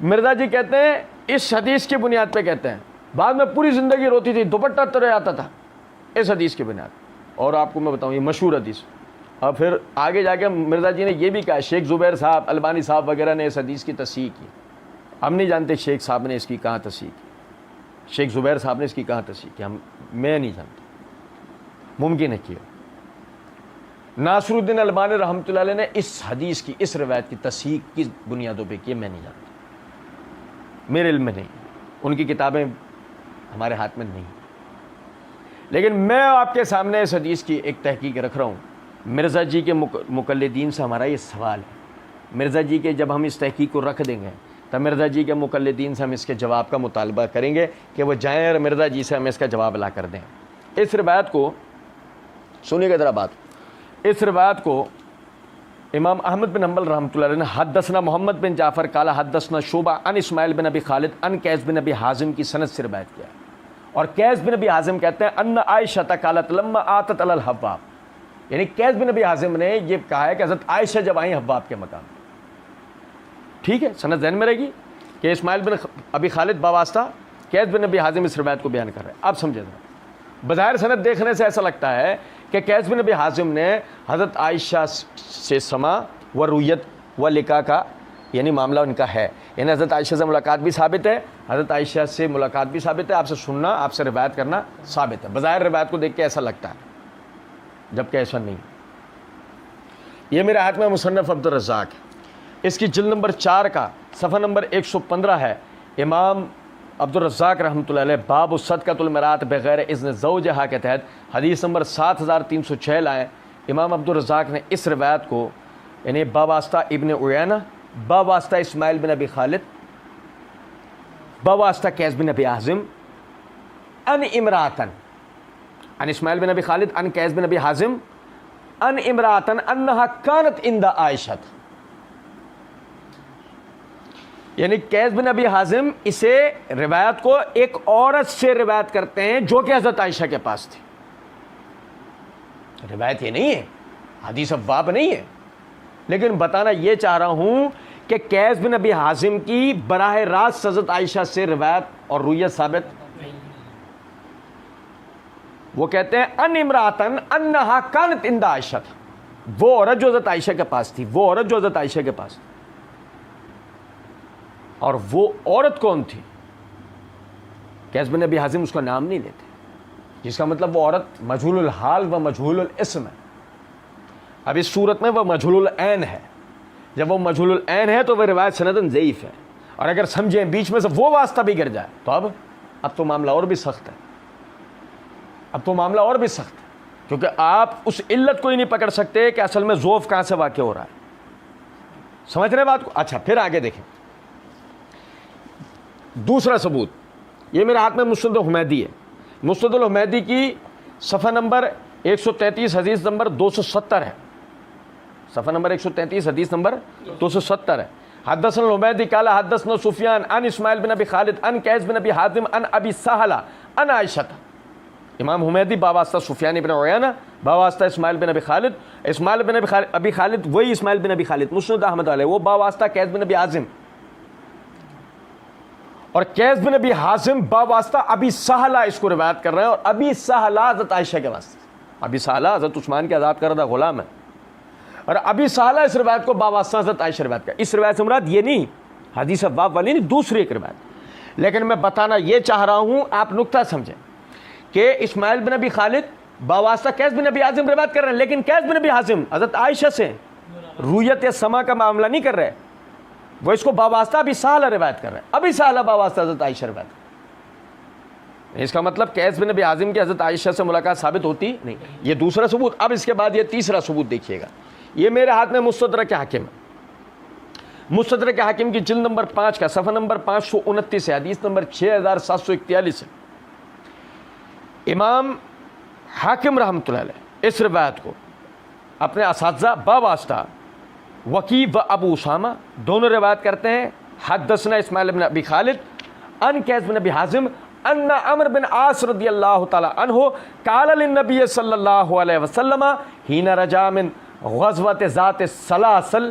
مرزا جی کہتے ہیں اس حدیث کی بنیاد پہ کہتے ہیں، بعد میں پوری زندگی روتی تھی، دوپٹہ ترے آتا تھا اس حدیث کی بنیاد. اور آپ کو میں بتاؤں یہ مشہور حدیث. اور پھر آگے جا کے مرزا جی نے یہ بھی کہا، شیخ زبیر صاحب، البانی صاحب وغیرہ نے اس حدیث کی تصحیح کی. ہم نہیں جانتے شیخ صاحب نے اس کی کہاں تصحیح کی، شیخ زبیر صاحب نے اس کی کہاں تصحیح کی، میں نہیں جانتا، ممکن ہے کیا. ناصر الدین البانی رحمۃ اللہ علیہ نے اس حدیث کی، اس روایت کی تصحیح کس بنیادوں پہ کی میں نہیں جانتا، میرے علم میں نہیں، ان کی کتابیں ہمارے ہاتھ میں نہیں. لیکن میں آپ کے سامنے اس حدیث کی ایک تحقیق رکھ رہا ہوں. مرزا جی کے مقلدین سے ہمارا یہ سوال ہے، مرزا جی کے جب ہم اس تحقیق کو رکھ دیں گے تب مرزا جی کے مقلدین سے ہم اس کے جواب کا مطالبہ کریں گے کہ وہ جائیں اور مرزا جی سے ہم اس کا جواب لا کر دیں. اس روایت کو سنیے گا ذرا بات. اس روایت کو امام احمد بن حنبل رحمۃ اللہ علیہ نے حدثنا محمد بن جعفر قال حدثنا شعبہ عن اسماعیل بن ابی خالد عن قیس بن ابی حازم کی سند سے روایت کیا ہے. اور قیس بن ابی حازم کہتے ہیں ان عائشہ قالت لما آتت علی الحباب، یعنی قیس بن ابی حازم نے یہ کہا ہے کہ حضرت عائشہ جب آئیں حباب کے مقام. ٹھیک ہے، سند ذہن میں رہے گی کہ اسماعیل بن ابی خالد باواسطہ قیس بن ابی حازم اس روایت کو بیان کر رہے ہیں. اب سمجھے ذرا، بظاہر سند دیکھنے سے ایسا لگتا ہے کہ قیس بن ابی حازم نے حضرت عائشہ سے سما و رویت و لقاء کا یعنی معاملہ ان کا ہے، یعنی حضرت عائشہ سے ملاقات بھی ثابت ہے، حضرت عائشہ سے ملاقات بھی ثابت ہے، آپ سے سننا، آپ سے روایت کرنا ثابت ہے. بظاہر روایت کو دیکھ کے ایسا لگتا ہے، جبکہ ایسا نہیں. یہ میرے ہاتھ میں مصنف عبد الرزاق ہے، اس کی جلد نمبر 4 کا صفحہ نمبر 115 ہے. امام عبد الرزاق رحمۃ اللہ علیہ باب صدقۃ المرأۃ بغیر اذن زوجہا کے تحت حدیث نمبر 7306 لائیں. امام عبد الرزاق نے اس روایت کو یعنی باواسطہ ابن عیینہ، باواسطہ اسماعیل بن ابی خالد، باواسطہ قیس بن ابی حازم ان امراتن، ان اسماعیل بن ابی خالد ان قیس بن ابی حازم ان امراتن انہا کانت عند عائشہ، یعنی قیس بن ابی حازم اسے روایت کو ایک عورت سے روایت کرتے ہیں جو کہ حضرت عائشہ کے پاس تھی. روایت یہ نہیں ہے، حدیث ابواب نہیں ہے، لیکن بتانا یہ چاہ رہا ہوں کہ قیس بن ابی حازم کی براہ راست حضرت عائشہ سے روایت اور رویت ثابت. وہ کہتے ہیں ان امراتن انہا کانت عند عائشہ، وہ عورت جو حضرت عائشہ کے پاس تھی، وہ عورت جو حضرت عائشہ کے پاس تھی. اور وہ عورت کون تھی؟ قیس بن ابی حازم اس کا نام نہیں لیتے، جس کا مطلب وہ عورت مجہول الحال و مجہول الاسم ہے. اب اس صورت میں وہ مجہول العین ہے، جب وہ مجہول العین ہے تو وہ روایت سندن ضعیف ہے. اور اگر سمجھیں بیچ میں سے وہ واسطہ بھی گر جائے تو اب تو معاملہ اور بھی سخت ہے، اب تو معاملہ اور بھی سخت ہے، کیونکہ آپ اس علت کو ہی نہیں پکڑ سکتے کہ اصل میں ضعف کہاں سے واقع ہو رہا ہے. سمجھ رہے بات کو؟ اچھا پھر آگے دیکھیں دوسرا ثبوت. یہ میرے ہاتھ میں مسند الحمیدی ہے، مسند الحمیدی کی صفحہ نمبر 133 حدیث نمبر 270 ہے، صفحہ نمبر 133 حدیث نمبر 270 ہے. حدثنا الحمیدی قال حدثنا سفیان عن اسماعیل بن ابی خالد عن قیس بن ابی حازم عن ابی سہلہ عن عائشہ. امام حمیدی باواسطہ سفیان بن عیینہ، باواسطہ اسماعیل بن ابی خالد، اسماعیل بن ابی خالد وہی اسماعیل بن ابی خالد مسند احمد علیہ، وہ باواسطہ قیس بن ابی حازم، اور قیس بن ابی حازم باواسطہ ابی سہلہ اس کو روایت کر رہے ہیں. اور ابی سہلہ حضرت عائشہ کے واسطے، ابی سہلہ حضرت عثمان کے آزاد کردہ غلام ہے، اور ابی سہلہ اس روایت کو باواسطہ حضرت عائشہ روایت کا. اس روایت سے مراد یہ نہیں حدیث ابواب والی نہیں، دوسری ایک روایت. لیکن میں بتانا یہ چاہ رہا ہوں، آپ نقطہ سمجھیں کہ اسماعیل بن ابی خالد باواسطہ قیس بن ابی حازم روایت کر رہے ہیں، لیکن قیس بن ابی حازم حضرت عائشہ سے رویت یا سما کا معاملہ نہیں کر رہے، وہ اس کو باواسطہ ابی سہلہ روایت کر رہے ہیں. ابی سہلہ باواسطہ حضرت عائشہ روایت کر رہے ہیں. اس کا مطلب قیس بن ابی حازم کی حضرت عائشہ سے ملاقات ثابت ہوتی نہیں. یہ دوسرا ثبوت. اب اس کے بعد یہ تیسرا ثبوت دیکھیے گا. یہ میرے ہاتھ میں مستدرک حاکم ہے، مستدرک حاکم کی جلد نمبر 5 کا صفحہ نمبر 529 ہے، حدیث نمبر 6741 ہے. امام حاکم رحمۃ اللہ علیہ اس روایت کو اپنے اساتذہ باواسطہ وکی و ابو اسامہ دونوں روایت کرتے ہیں. حدثنا اسماعیل بن ابی خالد ان قیس بن ابی حازم ان عمرو بن عاص رضی اللہ تعالی عنہ قال للنبی صلی اللہ علیہ وسلم حين رجع من غزوة ذات السلاسل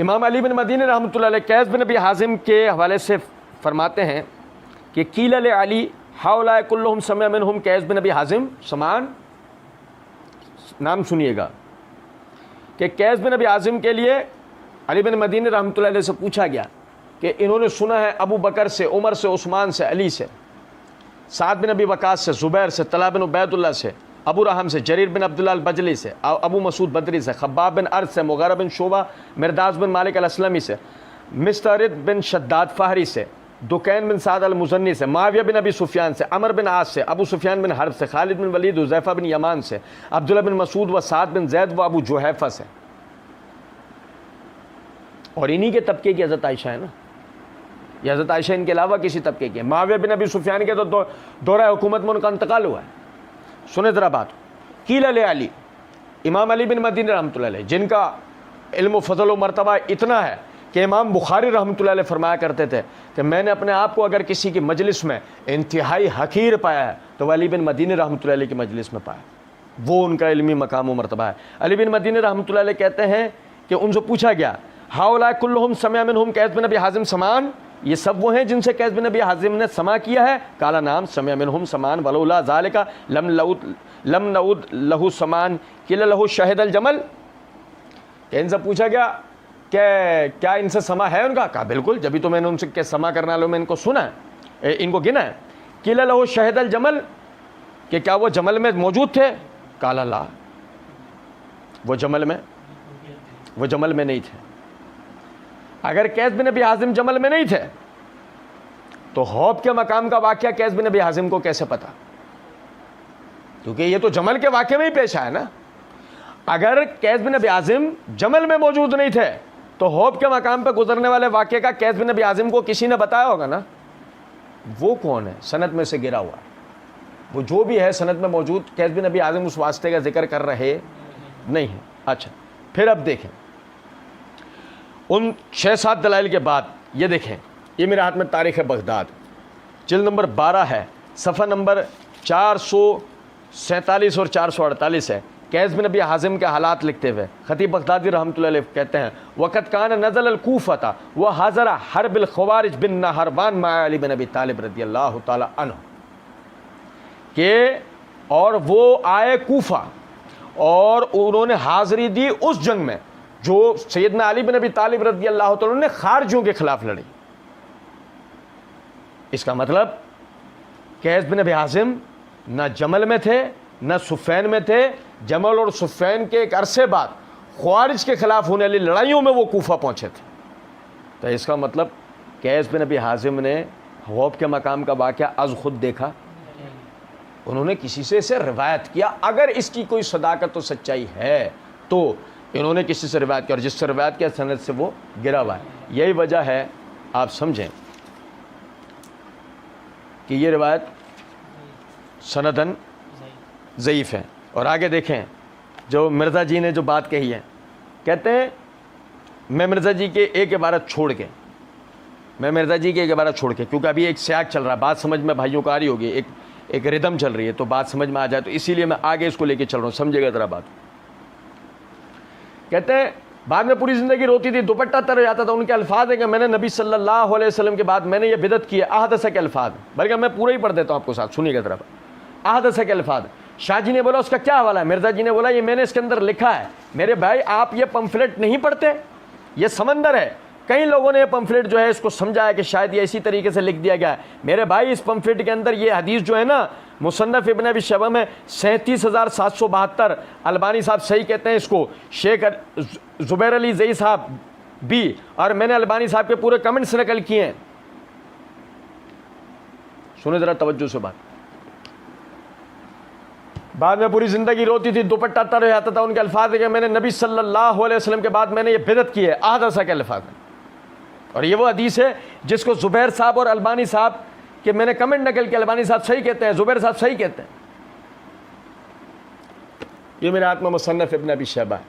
امام علی بن مدینی رحمۃ اللہ علیہ قیس بن ابی حازم کے حوالے سے فرماتے ہیں کہ قیل لعلی ہؤلاء کلہم سمع منہم قیس بن ابی حازم سمان، نام سنیے گا، کہ قیس بن ابی حازم کے لیے علی بن مدینی رحمۃ اللہ علیہ سے پوچھا گیا کہ انہوں نے سنا ہے ابو بکر سے، عمر سے، عثمان سے، علی سے، سعد بن ابی وقاص سے، زبیر سے، طلحہ بن عبید اللہ سے، ابو رحم سے، جریر بن عبداللہ البجلی سے، ابو مسعود بدری سے، خباب بن ارض سے، مغیرہ بن شعبہ، مرداس بن مالک الاسلمی سے، مسترد بن شداد فہری سے، دکین بن سعد المزنی سے، معاویہ بن ابی سفیان سے، عمر بن عاص سے، ابو سفیان بن حرب سے، خالد بن ولید، حذیفہ بن یمان سے، عبداللہ بن مسعود و سعد بن زید و ابو جحیفہ سے، اور انہی کے طبقے کی حضرت عائشہ ہے نا، یہ حضرت عائشہ ان کے علاوہ کسی طبقے کی ہے۔ معاویہ بن ابی سفیان کے تو دورہ حکومت میں ان کا انتقال ہوا ہے۔ سنیں ذرا بات، قیل لعلی، امام علی بن مدینی رحمۃ اللہ علیہ جن کا علم و فضل و مرتبہ اتنا ہے کہ امام بخاری رحمۃ اللہ علیہ فرمایا کرتے تھے کہ میں نے اپنے آپ کو اگر کسی کی مجلس میں انتہائی حقیر پایا ہے تو وہ علی بن مدینی رحمۃ اللہ علیہ کی مجلس میں پایا، وہ ان کا علمی مقام و مرتبہ ہے۔ علی بن مدینی رحمۃ اللہ علیہ کہتے ہیں کہ ان سے پوچھا گیا ہؤلاء کلہم سمع منہم قیس بن ابی حازم سمان، یہ سب وہ ہیں جن سے قیس بن ابی حازم نے سما کیا ہے؟ کالا نام سمع منہم سمان ولولا ذالک لم نعود لہ سمان قیل لہ شہد الجمل، کہ ان سے پوچھا گیا کہ کیا ان سے سما ہے ان کا؟ کہا بالکل، جبھی تو میں نے ان سے سما کرنے والوں میں ان کو سنا ہے، ان کو گنا ہے۔ قیل لہ شہد الجمل، کہ کیا وہ جمل میں موجود تھے؟ کالا لا، وہ جمل میں نہیں تھے۔ اگر قیس بن ابی حازم جمل میں نہیں تھے تو حوض کے مقام کا واقعہ قیس بن ابی حازم کو کیسے پتا؟ کیونکہ یہ تو جمل کے واقعے میں ہی پیش آیا نا۔ اگر قیس بن ابی حازم جمل میں موجود نہیں تھے تو حوض کے مقام پہ گزرنے والے واقعے کا قیس بن ابی حازم کو کسی نے بتایا ہوگا نا۔ وہ کون ہے؟ سند میں سے گرا ہوا، وہ جو بھی ہے سند میں موجود، قیس بن ابی حازم اس واسطے کا ذکر کر رہے نہیں ہیں۔ اچھا پھر اب دیکھیں ان 6-7 دلائل کے بعد، یہ دیکھیں، یہ میرے ہاتھ میں تاریخ بغداد جلد نمبر 12 ہے، صفحہ نمبر 447 اور 448 ہے۔ قیس بن ابی حازم کے حالات لکھتے ہوئے خطیب بغدادی رحمۃ اللہ علیہ کہتے ہیں وقت کان نزل الکوفہ وحضر حرب الخوارج بن نہروان مع علی بن ابی طالب رضی اللہ تعالی عنہ، کہ اور وہ آئے کوفہ اور انہوں نے حاضری دی اس جنگ میں جو سیدنا علی بن ابی طالب رضی اللہ تعالیٰ نے خارجیوں کے خلاف لڑی۔ اس کا مطلب قیس بن ابی حازم نہ جمل میں تھے نہ صفین میں تھے، جمل اور صفین کے ایک عرصے بعد خوارج کے خلاف ہونے والی لڑائیوں میں وہ کوفہ پہنچے تھے۔ تو اس کا مطلب قیس بن ابی حازم نے حوض کے مقام کا واقعہ از خود دیکھا، انہوں نے کسی سے اسے روایت کیا۔ اگر اس کی کوئی صداقت و سچائی ہے تو انہوں نے کسی سے روایت کیا، اور جس سے روایت کیا سند سے وہ گرا ہوا ہے۔ یہی وجہ ہے آپ سمجھیں کہ یہ روایت سندن ضعیف ہے۔ اور آگے دیکھیں جو مرزا جی نے جو بات کہی ہے، کہتے ہیں میں مرزا جی کے ایک عبارت چھوڑ کے کیونکہ ابھی ایک سیاق چل رہا ہے، بات سمجھ میں بھائیوں کو آ رہی ہوگی، ایک ردم چل رہی ہے تو بات سمجھ میں آ جائے، تو اسی لیے میں آگے اس کو لے کے چل رہا ہوں، سمجھے گا ذرا بات۔ کہتے ہیں بعد میں پوری زندگی روتی تھی، دوپٹہ تر جاتا تھا۔ ان کے الفاظ ہیں کہ میں نے نبی صلی اللہ علیہ وسلم کے بعد میں نے یہ بدعت کی ہے، احدث کے الفاظ، بلکہ میں پورا ہی پڑھ دیتا ہوں آپ کو ساتھ، سنیے گا ذرا۔ احدث کے الفاظ، شاہ جی نے بولا اس کا کیا حوالہ ہے؟ مرزا جی نے بولا یہ میں نے اس کے اندر لکھا ہے۔ میرے بھائی آپ یہ پمفلٹ نہیں پڑھتے، یہ سمندر ہے، کئی لوگوں نے یہ پمفلٹ جو ہے اس کو سمجھا ہے کہ شاید یہ اسی طریقے سے لکھ دیا گیا ہے۔ میرے بھائی اس پمفلٹ کے اندر یہ حدیث جو ہے نا مصنف ابن ابی شیبہ میں 37,772، البانی صاحب صحیح کہتے ہیں اس کو، شیخ زبیر علی زئی صاحب بھی، اور میں نے البانی صاحب کے پورے کمنٹس نقل کیے ہیں۔ سنیں ذرا توجہ سے بات۔ بعد میں پوری زندگی روتی تھی، دوپٹہ تر ہو جاتا تھا۔ ان کے الفاظ ہے کہ میں نے نبی صلی اللہ علیہ وسلم کے بعد میں نے یہ بدعت کی ہے، احدث کے الفاظ ہیں۔ اور یہ وہ حدیث ہے جس کو زبیر صاحب اور البانی صاحب کہ میں نے کمنٹ نقل کیا، البانی صاحب صحیح کہتے ہیں، زبیر صاحب صحیح کہتے ہیں۔ یہ میرے ہاتھ میں مصنف ابن ابی شیبہ ہے،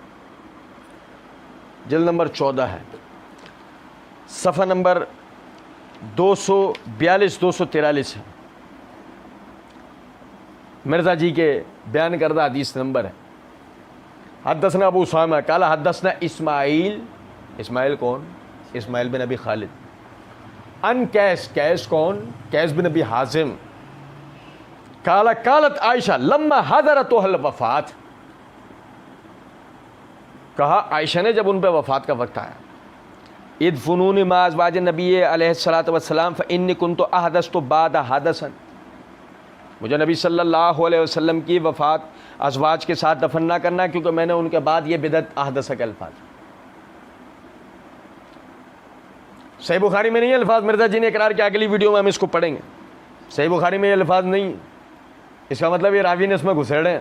جلد نمبر 14 ہے، صفحہ نمبر 242-243 ہے، مرزا جی کے بیان کردہ حدیث نمبر ہے۔ حدثنا ابو اسامہ قال حدثنا اسماعیل اسماعیل کون؟ اسماعیل بن ابی خالد. ان کیس، کیس کون؟ کیس بن ابی حازم. قالت عائشہ لما حضرتها الوفات، کہا عائشہ نے جب ان پہ وفات کا وقت آیا، ادفنونی مع ازواج نبی علیہ الصلوۃ والسلام فانی کنت احدثت بعد حدثا، مجھے نبی صلی اللہ علیہ وسلم کی وفات ازواج کے ساتھ دفن نہ کرنا کیونکہ میں نے ان کے بعد یہ بدعت احدث کے الفاظ. صحیح بخاری میں نہیں ہے الفاظ، مرزا جی نے اقرار کیا، اگلی ویڈیو میں ہم اس کو پڑھیں گے. صحیح بخاری میں یہ الفاظ نہیں، اس کا مطلب یہ راوی نے اس میں گھسیڑے ہیں.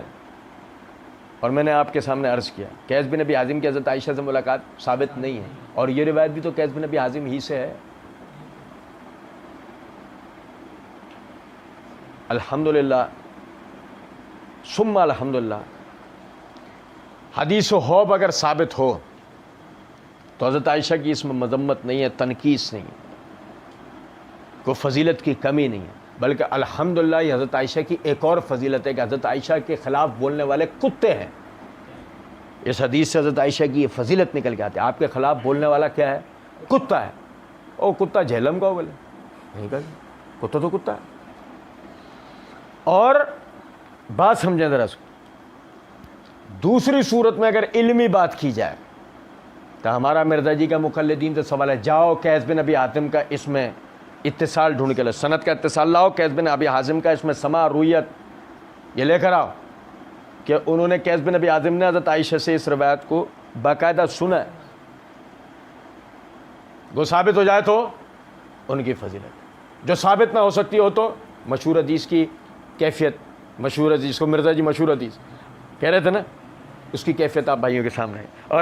اور میں نے آپ کے سامنے عرض کیا قیس بن ابی حازم کی حضرت عائشہ سے ملاقات ثابت نہیں ہے، اور یہ روایت بھی تو قیس بن ابی حازم ہی سے ہے. الحمدللہ ثم الحمدللہ، حدیث و حوب اگر ثابت ہو تو حضرت عائشہ کی اس میں مذمت نہیں ہے، تنقیص نہیں ہے، کوئی فضیلت کی کمی نہیں ہے، بلکہ الحمدللہ یہ حضرت عائشہ کی ایک اور فضیلت ہے کہ حضرت عائشہ کے خلاف بولنے والے کتے ہیں. اس حدیث سے حضرت عائشہ کی یہ فضیلت نکل کے آتی ہے، آپ کے خلاف بولنے والا کیا ہے؟ کتا ہے. او کتا جہلم کا بولے نہیں کہ کتا تو کتا ہے. اور بات سمجھیں ذرا اس کو، دوسری صورت میں اگر علمی بات کی جائے تو ہمارا مرزا جی کا مقلدین سے سوال ہے، جاؤ قیس بن ابی حاتم کا اس میں اتصال ڈھونڈ کے لو، سند کا اتصال لاؤ، قیس بن ابی حازم کا اس میں سماع رویت یہ لے کر آؤ کہ انہوں نے قیس بن ابی حازم نے حضرت عائشہ سے اس روایت کو باقاعدہ سنا ہے. وہ ثابت ہو جائے تو ان کی فضیلت، جو ثابت نہ ہو سکتی ہو تو مشہور حدیث کی کیفیت، مشہور حدیث کو مرزا جی مشہور حدیث کہہ رہے تھے نا، اس کی کیفیت آپ بھائیوں کے سامنے ہے. اور